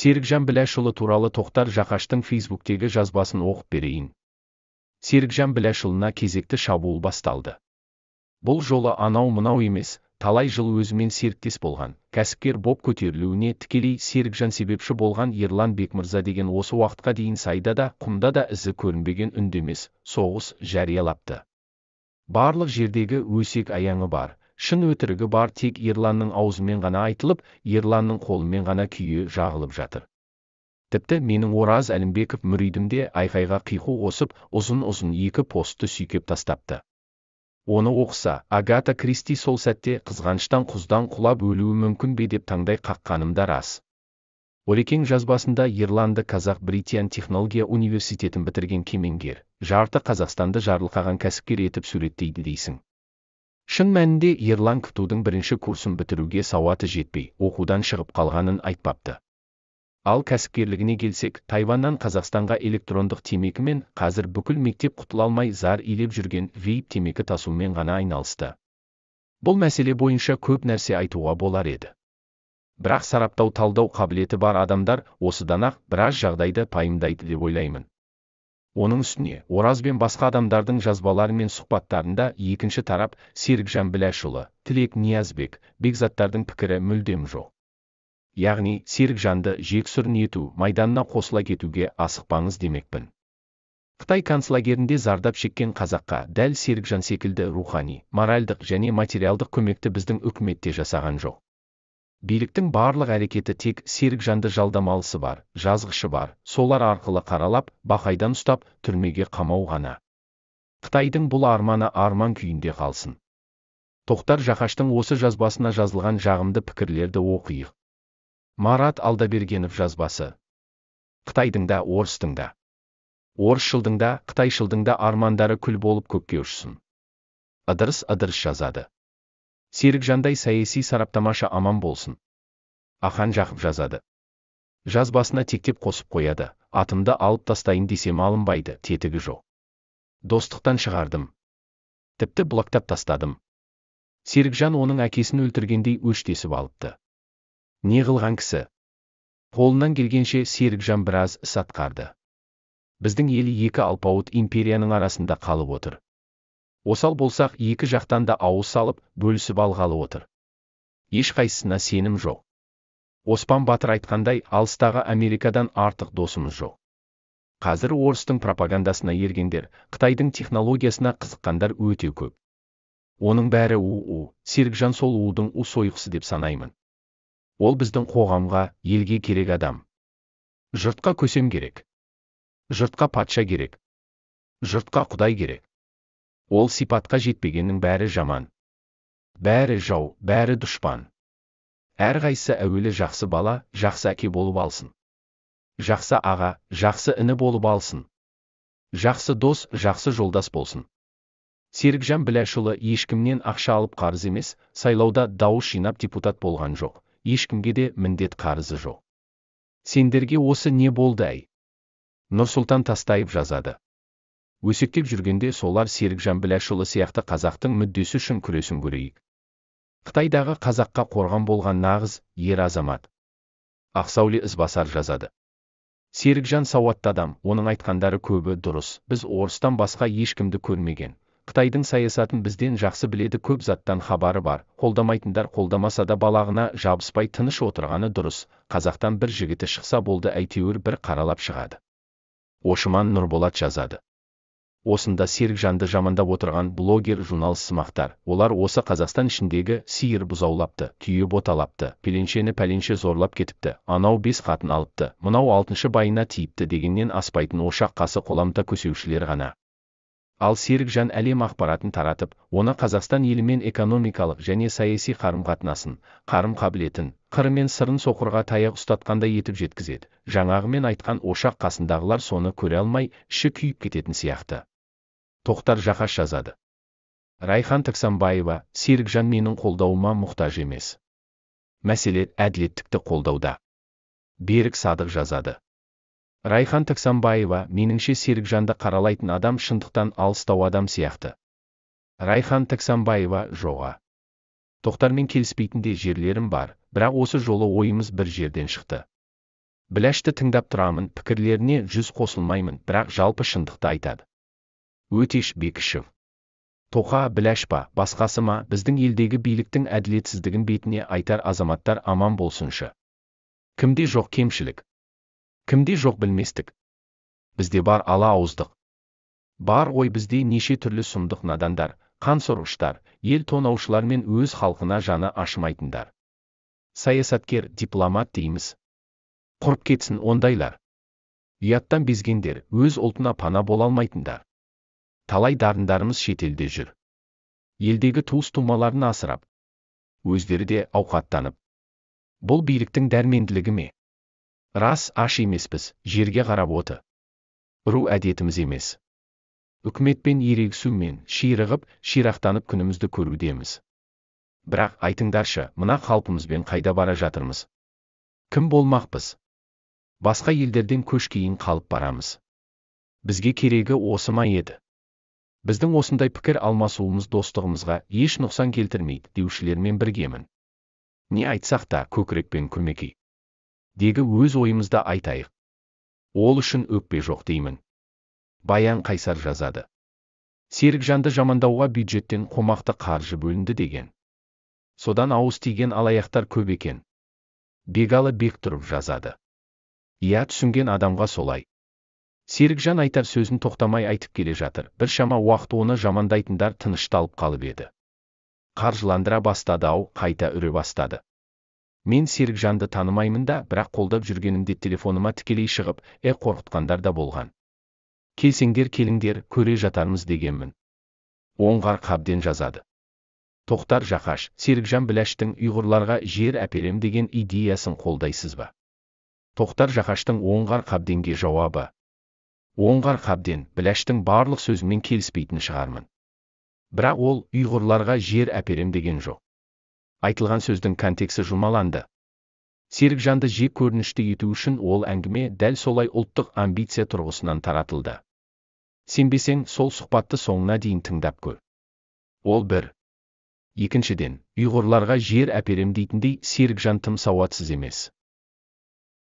Серікжан Біләшұлы туралы Тоқтар Жақаштың Фейсбуктегі жазбасын оқып берейін. Серікжан Біләшұлына кезекті шабуыл басталды. Бұл жолы анау-мынау емес, талай жыл өзімен серіктес болған, кәсіпкер боп көтерілуіне тікелей Серікжан себепші болған Ерлан Бекмырза деген осы уақытқа дейін сайда да, құмда да ізі көрінбеген үндемес, соғыс жариялапты. Барлық жердегі өсек аяңы бар, шын өтірігі бар, тек Ерланның аузымен ғана айтылып, Ерланның қолымен ғана күйе жағылып жатыр. Тіпті менің Ораз Әлімбеков мүридімде айқайға қиқу қосып, ұзын-ұзын екі постты сүйкеп тастапты. Оны оқыса, Агата Кристи сол сәтте қызғаныштан құздан құлап өлуі мүмкін бе деп таңдай қаққаным да рас. Орекең жазбасында Ерланды Қазақ Британ технология университетін бітірген кемеңгер, жарты Қазақстанды жарылқаған кәсіпкер етіп суреттейді дейсің. Шын мәнінде Ерлан КТУ-дың бірінші курсын бітіруге сауаты жетпей, оқудан шығып қалғанын айтпапты. Ал кәсіпкерлігіне келсек, Тайваннан Қазақстанға электрондық темекімен қазір бүкіл мектеп құтыла алмай зар илеп жүрген вейп темекі тасумен ғана айналысты. Бұл мәселе бойынша көп нәрсе айтуға болар еді. Бірақ сараптау талдау қабілеті бар адамдар осыдан-ақ біраз жағдайды пайымдайды деп ойлаймын. Оның үстіне, Ораз бен басқа адамдардың жазбалары мен сұхбаттарында екінші тарап Серікжан Біләшұлы, Тілек Ниязбек, Бекзаттардың пікірі мүлдем жоқ. Яғни, Серікжанды жексұрын ету, майданына қосыла кетуге асықпаңыз демекпін. Қытай концлагерінде зардап шеккен қазаққа дәл Серікжан секілді рухани, моральдық және материалдық көмекті біздің үкіметте жасаған жоқ. Биліктің барлық әрекеті тек Серікжанды жалдамалысы бар, жазғышы бар, солар арқылы қаралап, бақайдан ұстап, түрмеге қамау ғана. Қытайдың бұл арманы арман күйінде қалсын. Тоқтар Жақаштың осы жазбасына жазылған жағымды пікірлерді оқиық. Марат Алдабергенов жазбасы. Қытайдың да, орыстың да. Орысшылдың да, қытайшылдың да армандары күл болып көкке ұшсын. Ыдырыс жазады. Серікжандай саяси сараптамашы аман болсын. Ахан Жақып жазады. Жазбасына тектеп қосып қояды, атымды алып тастайын десем алынбайды, тетігі жоқ. Достықтан шығардым. Тіпті блоктап тастадым. Серікжан оның әкесін өлтіргендей өштесіп алыпты. Не қылған кісі? Қолынан келгенше Серікжан біраз іс атқарды. Біздің ел екі алпауыт империяның арасында қалып отыр. Осал болсақ, екі жақтан да ауыз салып, бөлісіп алғалы отыр. Ешқайсысына сенім жоқ. Оспан Батыр айтқандай, алыстағы Америкадан артық досымыз жоқ. Қазір орыстың пропагандасына ергендер, Қытайдың технологиясына қызыққандар өте көп. Оның бәрі Серікжан сол удың сойғысы деп санаймын. Ол біздің қоғамға, елге керек адам. Жұртқа көсем керек. Жұртқа патша керек. Жұртқа құдай керек. Ол сипатқа жетпегеннің бәрі жаман. Бәрі жау, бәрі дұшпан. Әрқайсысы әуелі жақсы бала, жақсы әке болып алсын. Жақсы аға, жақсы іні болып алсын. Жақсы дос, жақсы жолдас болсын. Серікжан Біләшұлы ешкімнен ақша алып қарыз емес, сайлауда дауыс жинап депутат болған жоқ. Ешкімге де міндет қарызы жоқ. Сендерге осы не болды әй? Нұрсұлтан Тастаев жазады. Өсектеп жүргенде солар Серікжан Біләшұлы сияқты қазақтың мүддесі үшін күресін көрейік. Қытайдағы қазаққа қорған болған нағыз ер азамат. Ақсауле Ізбасар жазады. Серікжан сауатты адам, оның айтқандары көбі дұрыс. Біз орыстан басқа ешкімді көрмеген. Қытайдың саясатын бізден жақсы біледі, көп заттан хабары бар. Қолдамайтындар қолдамаса да балағына жабыспай тыныш отырғаны дұрыс. Қазақтан бір жігіті шықса болды, әйтеуір бір қаралап шығады. Ошыман Нұрболат жазады. Осында Серікжанды жамандап отырған блогер журналист сымақтар, олар осы Қазақстан ішіндегі сиыр бұзаулапты, түйе боталапты, пәленшені пәленше зорлап кетіпті, анау 5 қатын алыпты, мынау 6-шы байына тиіпті дегеннен аспайтын ошақ қасы қоламта көсеушілер ғана. Ал Серікжан әлем ақпаратын таратып, оны Қазақстан елімен экономикалық және саяси қарым-қатынасын, қарым-қабілетін, қыры мен сырын соқырға таяқ ұстатқандай етіп жеткізеді. Жаңағымен айтқан ошақ қасындағылар соны көре алмай, іші күйіп кететін сияқты. Тоқтар Жақаш жазады. Райхан Тіксанбаева, Серікжан менің қолдауыма мұқтаж емес. Мәселе әділеттікті қолдауда. Берік Садық жазады. Райхан Тіксанбаева, меніңше Серікжанды қаралайтын адам шындықтан алыстау адам сияқты. Райхан Тіксанбаева, жоға. Тоқтармен келіспейтінде жерлерім бар, бірақ осы жолы ойымыз бір жерден шықты. Біләшті тыңдап тұрамын, пікірлеріне 100 қосылмаймын, бірақ жалпы шындықты айтады. Өтеш Бекішев. Тоқа Біләш па, басқасы ма, біздің елдегі биліктің әділетсіздігін бетіне айтар азаматтар аман болсыншы. Кімде жоқ кемшілік? Кімде жоқ білместік? Бізде бар ала ауыздық. Бар ой, бізде неше түрлі сұмдық надандар, қансорғыштар, ел тонаушылар мен өз халқына жаны ашымайтындар. Саясаткер, дипломат дейміз. Құрып кетсін ондайлар. Ұяттан безгендер, өз ұлтына пана бола алмайтындар. Талай дарындарымыз шетелде жүр. Елдегі туыс-тумаларын асырап, өздері де ауқаттанып. Бұл биліктің дәрменділігі ме? Рас, аш емеспіз, жерге қарап оты. Ұру әдетіміз емес. Үкіметпен ерегісумен ширығып, ширақтанып күнімізді көрудеміз. Бірақ айтыңдаршы, мына қалпымызбен қайда бара жатырмыз? Кім болмақпыз? Басқа елдерден көш кейін қалып барамыз. Бізге керегі осы ма еді? Біздің осындай пікір алмасуымыз достығымызға еш нұқсан келтірмейді деушілермен біргемін. Не айтсақ та көкірекпен көмекей. Дегі өз ойымызды айтайық. Ол үшін өкпе жоқ деймін. Баян Қайсар жазады. Серікжанды жамандауға бюджеттен қомақты қаржы бөлінді деген. Содан ауыз тиген алаяқтар көп екен. Бегалы Бектұров жазады. Иә, түсінген адамға солай. Серікжан айтар сөзін тоқтамай айтып келе жатыр. Біршама уақыт оны жамандайтындар тынышталып қалып еді. Қаржыландыра бастады ау, қайта үре бастады. Мен Серікжанды танымаймын да, бірақ қолдап жүргенімде телефоныма тікелей шығып, қорқытқандар да болған. Келсеңдер келіңдер, көре жатармыз дегенмін. Оңғар Қабден жазады. Тоқтар Жақаш, Серікжан Біләштің ұйғырларға жер әперем деген идеясын қолдайсыз ба? Тоқтар Жақаштың Оңғар Қабденге жауабы. Оңғар Қабден, Біләштің барлық сөзімен келіспейтін шығармын. Бірақ ол ұйғырларға жер әперем деген жоқ. Айтылған сөздің контексті жұмаланды. Серікжанды жек көрінішті ету үшін ол әңгіме дәл солай ұлттық амбиция тұрғысынан таратылды. Сенбесең, сол сұхбатты соңына дейін тыңдап көр. Ол бір. Екіншіден, ұйғырларға жер әперем дейтіндей Серікжан тым сауатсыз емес.